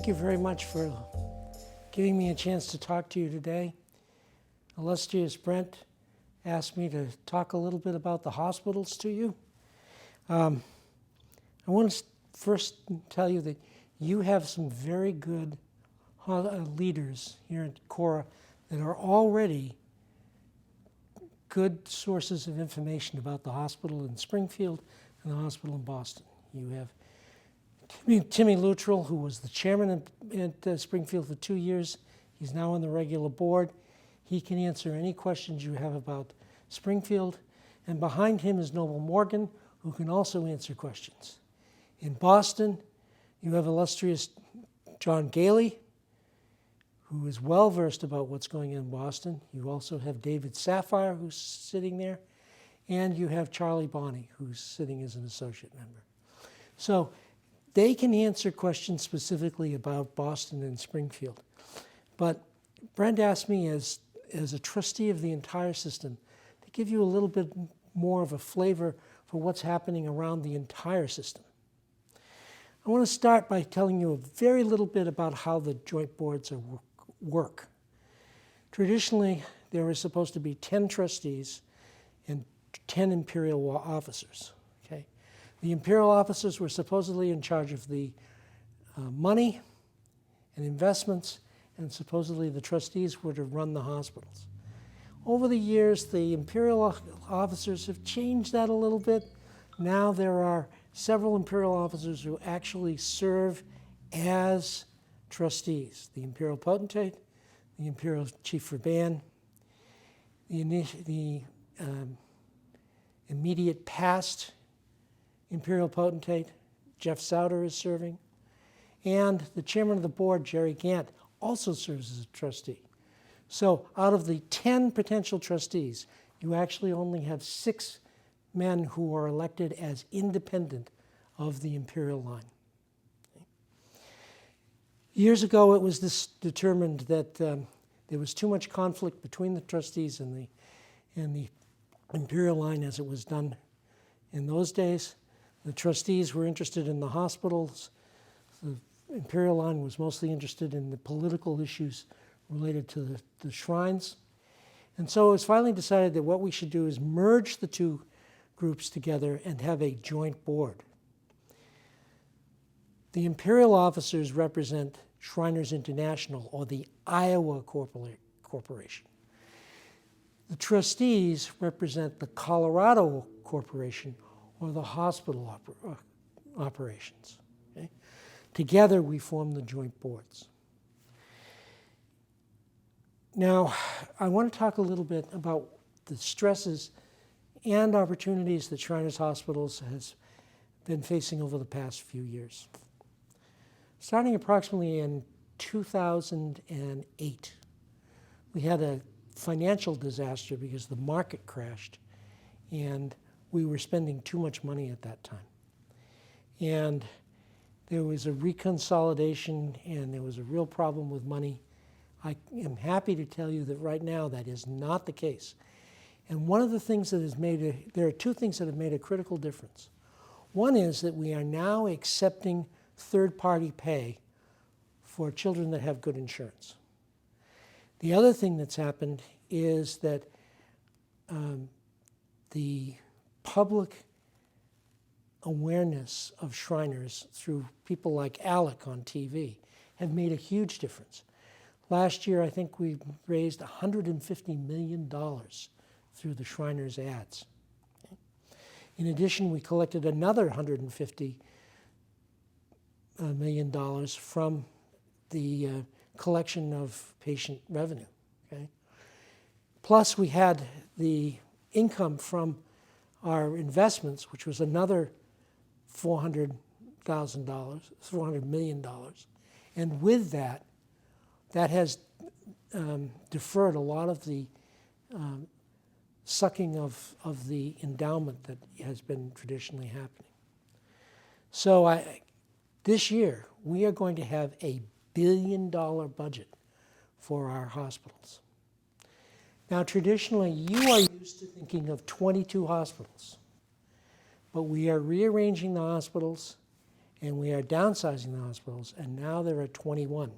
Thank you very much for giving me a chance to talk to you today. Illustrious Brent asked me to talk a little bit about the hospitals to you. I want to first tell you that you have some very good leaders here at Kora that are already good sources of information about the hospital in Springfield and the hospital in Boston. You have Timmy Luttrell, who was the chairman at Springfield for 2 years. He's now on the regular board. He can answer any questions you have about Springfield. And behind him is Noble Morgan, who can also answer questions. In Boston, you have illustrious John Gailey, who is well versed about what's going on in Boston. You also have David Sapphire, who's sitting there. And you have Charlie Bonney, who's sitting as an associate member. So they can answer questions specifically about Boston and Springfield. But Brent asked me as a trustee of the entire system to give you a little bit more of a flavor for what's happening around the entire system. I want to start by telling you a very little bit about how the joint boards work. Traditionally, there was supposed to be 10 trustees and 10 imperial officers. Okay? The imperial officers were supposedly in charge of the money and investments, and supposedly the trustees were to run the hospitals. Over the years, the imperial officers have changed that a little bit. Now there are several imperial officers who actually serve as trustees. The imperial potentate, the imperial chief for band, the immediate past imperial potentate, Jeff Souter, is serving, and the chairman of the board, Jerry Gant, also serves as a trustee. So out of the 10 potential trustees, you actually only have 6 men who are elected as independent of the imperial line. Okay. Years ago, it was determined that there was too much conflict between the trustees and the imperial line as it was done in those days. The trustees were interested in the hospitals. The imperial line was mostly interested in the political issues related to the shrines. And so it was finally decided that what we should do is merge the two groups together and have a joint board. The imperial officers represent Shriners International, or the Iowa Corporation. The trustees represent the Colorado Corporation, or the hospital operations. Okay? Together, we form the joint boards. Now, I want to talk a little bit about the stresses and opportunities that Shriners Hospitals has been facing over the past few years. Starting approximately in 2008, we had a financial disaster because the market crashed and we were spending too much money at that time. And there was a reconsolidation and there was a real problem with money. I am happy to tell you that right now that is not the case. And one of the things that has there are two things that have made a critical difference. One is that we are now accepting third-party pay for children that have good insurance. The other thing that's happened is that the public awareness of Shriners through people like Alec on TV have made a huge difference. Last year, I think we raised $150 million through the Shriners ads. Okay. In addition, we collected another $150 million from the collection of patient revenue. Okay. Plus, we had the income from our investments, which was another $400 million. And with that, that has deferred a lot of the sucking of the endowment that has been traditionally happening. So this year, we are going to have a $1 billion budget for our hospitals. Now, traditionally, you are used to thinking of 22 hospitals, but we are rearranging the hospitals, And we are downsizing the hospitals, and now there are 21.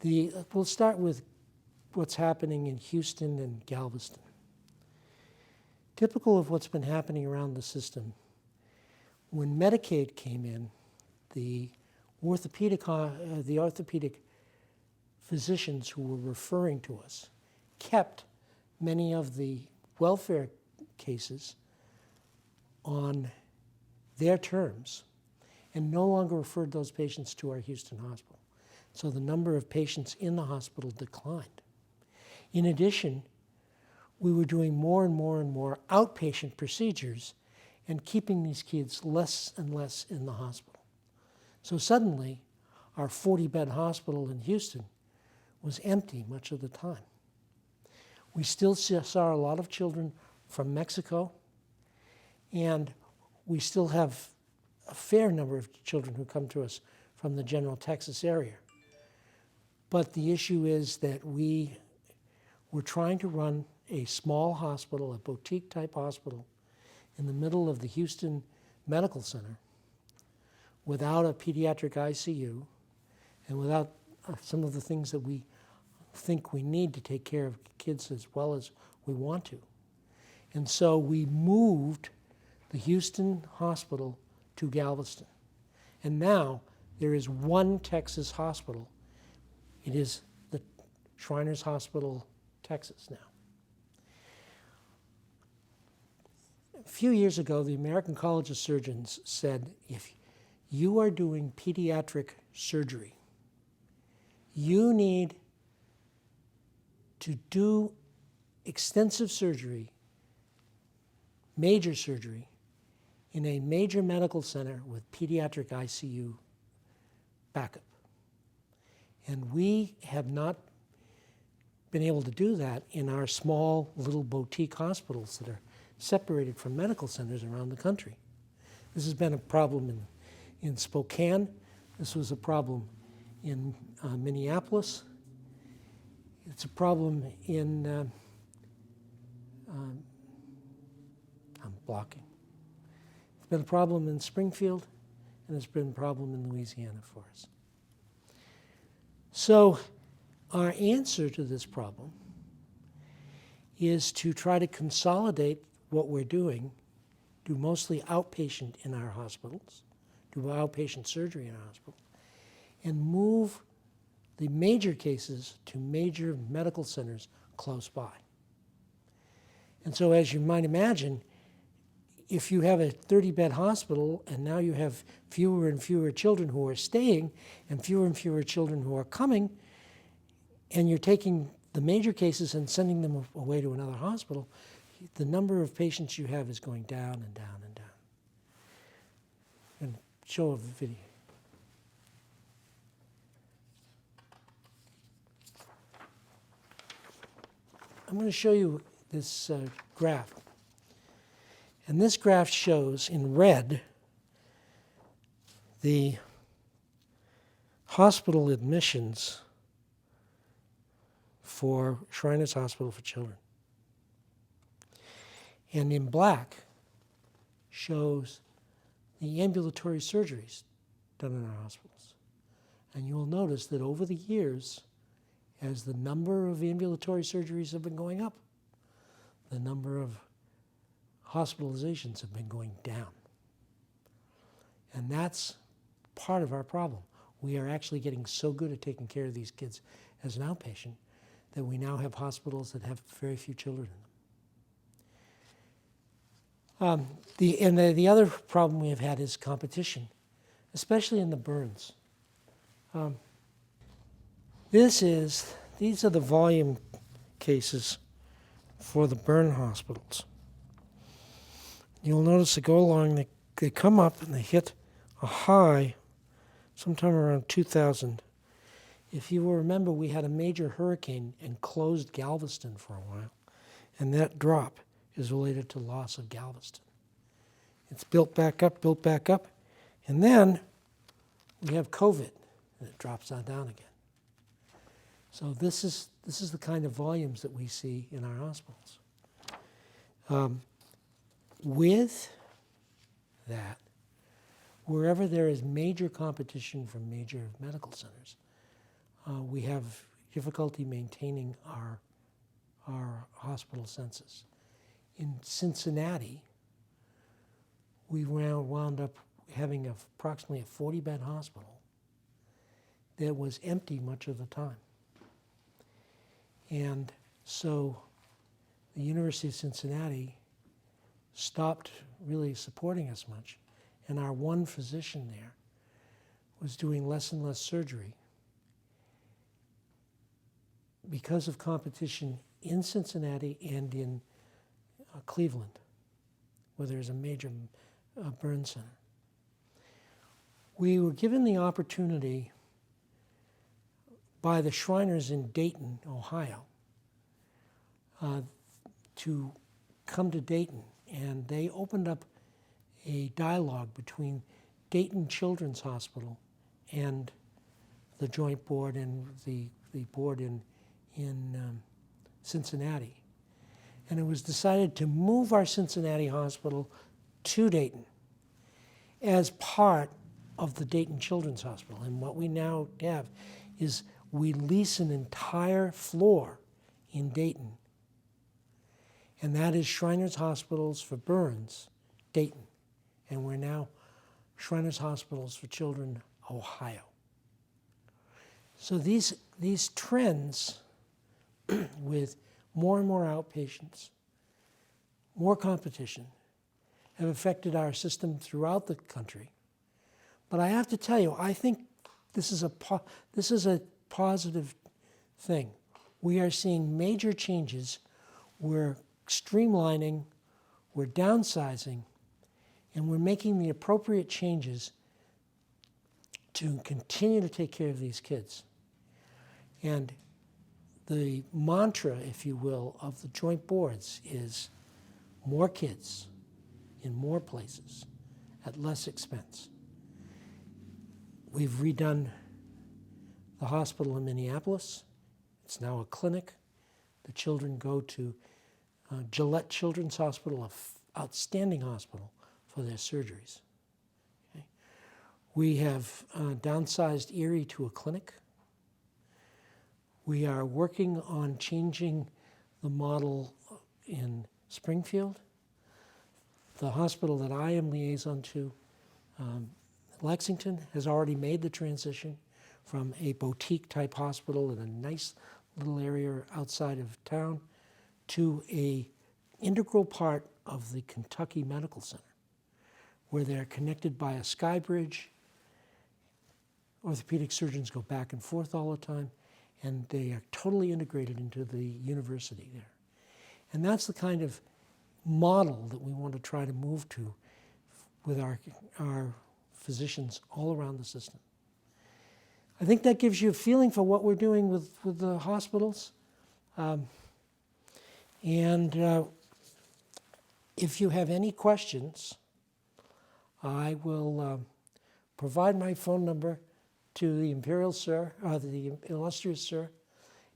We'll start with what's happening in Houston and Galveston. Typical of what's been happening around the system, when Medicaid came in, the orthopedic physicians who were referring to us kept many of the welfare cases on their terms and no longer referred those patients to our Houston hospital. So the number of patients in the hospital declined. In addition, we were doing more and more and more outpatient procedures and keeping these kids less and less in the hospital. So suddenly, our 40-bed hospital in Houston was empty much of the time. We still saw a lot of children from Mexico, and we still have a fair number of children who come to us from the general Texas area. But the issue is that we were trying to run a small hospital, a boutique-type hospital, in the middle of the Houston Medical Center without a pediatric ICU and without some of the things that we think we need to take care of kids as well as we want to. And so we moved the Houston hospital to Galveston. And now there is one Texas hospital. It is the Shriners Hospital, Texas now. A few years ago, the American College of Surgeons said, if you are doing pediatric surgery, you need to do extensive surgery, major surgery, in a major medical center with pediatric ICU backup. And we have not been able to do that in our small little boutique hospitals that are separated from medical centers around the country. This has been a problem in Spokane. This was a problem in Minneapolis. It's a problem in, I'm blocking. It's been a problem in Springfield, and it's been a problem in Louisiana for us. So our answer to this problem is to try to consolidate what we're doing, do mostly outpatient in our hospitals, do outpatient surgery in our hospitals, and move the major cases to major medical centers close by. And so as you might imagine, if you have a 30-bed hospital and now you have fewer and fewer children who are staying and fewer children who are coming, and you're taking the major cases and sending them away to another hospital, the number of patients you have is going down and down and down. And show a video. I'm going to show you this graph. And this graph shows in red the hospital admissions for Shriners Hospital for Children. And in black shows the ambulatory surgeries done in our hospitals. And you'll notice that over the years, as the number of ambulatory surgeries have been going up, the number of hospitalizations have been going down. And that's part of our problem. We are actually getting so good at taking care of these kids as an outpatient that we now have hospitals that have very few children in them. The other problem we have had is competition, especially in the burns. These are the volume cases for the burn hospitals. You'll notice they go along, they come up and they hit a high sometime around 2000. If you will remember, we had a major hurricane and closed Galveston for a while, and that drop is related to loss of Galveston. It's built back up, and then we have COVID, and it drops on down again. So this is the kind of volumes that we see in our hospitals. With that wherever there is major competition from major medical centers, we have difficulty maintaining our hospital census. In Cincinnati, we wound up having approximately a 40-bed hospital that was empty much of the time. And so the University of Cincinnati stopped really supporting us much, and our one physician there was doing less and less surgery because of competition in Cincinnati and in Cleveland, where there's a major burn center. We were given the opportunity by the Shriners in Dayton, Ohio, to come to Dayton, and they opened up a dialogue between Dayton Children's Hospital and the Joint Board and the board in Cincinnati. And it was decided to move our Cincinnati hospital to Dayton as part of the Dayton Children's Hospital. And what we now have is we lease an entire floor in Dayton, and that is Shriners Hospitals for Burns, Dayton. And we're now Shriners Hospitals for Children, Ohio. So these trends with more and more outpatients, more competition, have affected our system throughout the country. But I have to tell you, I think this is a positive thing. We are seeing major changes. We're streamlining, we're downsizing, and we're making the appropriate changes to continue to take care of these kids. And the mantra, if you will, of the joint boards is more kids in more places at less expense. We've redone the hospital in Minneapolis. It's now a clinic. The children go to Gillette Children's Hospital, an outstanding hospital for their surgeries. Okay. We have downsized Erie to a clinic. We are working on changing the model in Springfield. The hospital that I am liaison to, Lexington, has already made the transition from a boutique-type hospital in a nice little area outside of town to an integral part of the Kentucky Medical Center, where they're connected by a sky bridge. Orthopedic surgeons go back and forth all the time, and they are totally integrated into the university there. And that's the kind of model that we want to try to move to with our physicians all around the system. I think that gives you a feeling for what we're doing with the hospitals. If you have any questions, I will provide my phone number to the Imperial Sir, the Illustrious Sir,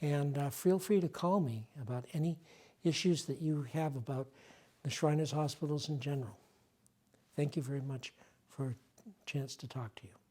and feel free to call me about any issues that you have about the Shriners Hospitals in general. Thank you very much for a chance to talk to you.